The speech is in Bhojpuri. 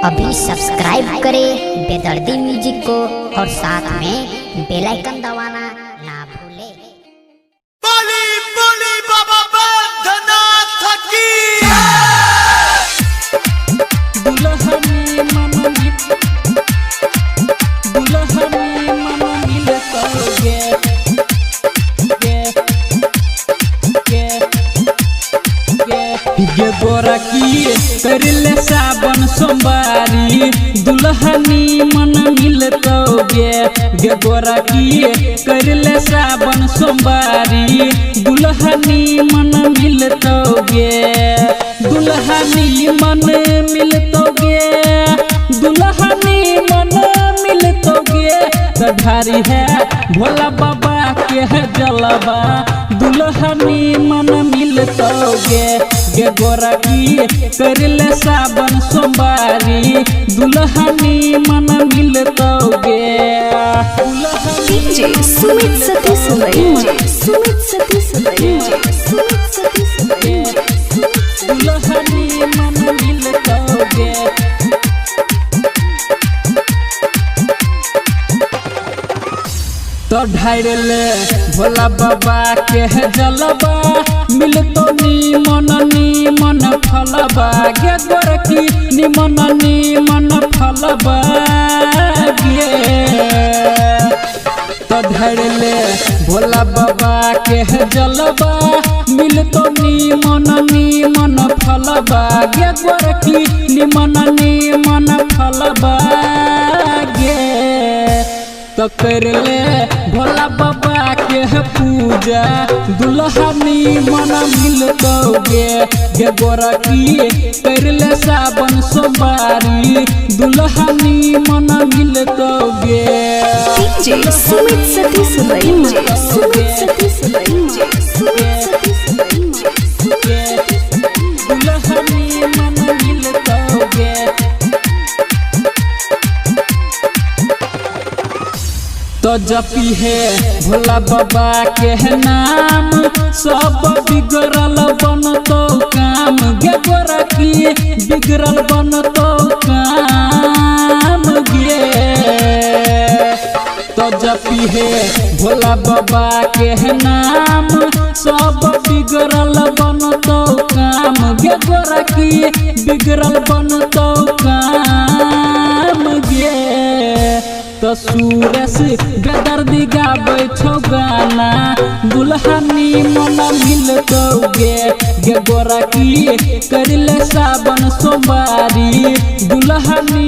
अभी सब्सक्राइब करें बेदर्दी म्यूजिक को और साथ में बेल आइकन दबाना ना भूले। बोली बोली बाबा बैद्यनाथ की दुल्हनी मन मिले करोगे गे गोरा की करले सावन सोमवारी दुल्हनी मन मिलतोगे गे गोरा की करले सावन सोमवारी दुल्हनी मन मिलतोगे दुल्हनी मन मिलतोगे दुल्हनी मन मिलतोगे धारी है भोला बाबा के है जलवा दुल्हनी मन मिलतोगे गे गोरा की करले सावन सोमवारी दुल्हनी मन मिलतोगे डीजे सुमित सतीश दुल्हनी मन मिलतोगे तो ढाइले भोला बाबा के है जलवा मिलतो निमन फलबा गे गोरकी निमन फलबा गे तो ढाइले भोला बाबा के है जलवा मिलतो निमन फलबा गे गोरकी निमन फलबा गे तो करले भोला बाबा के पूजा दुल्हनी मन मिलतोगे गे गोरा की करले सावन सोमवारी दुल्हनी मन मिलतोगे डीजे सुमित सतीश दुल्हनी मन मिलतोगे तो जपी है भोला बाबा के नाम सब बिगड़ल बनतो काम गे गोरा की बिगड़ल बनतो काम गे तो जपी है भोला बाबा के नाम सब बिगड़ल बनतो काम गे गोरा की बिगड़ल बनतो काम गे तो सूरज बेदर्दी गाबै छौ गाना दुल्हनी मन मिलतोगे गे गोरा की करले सावन सोमवारी दुल्हनी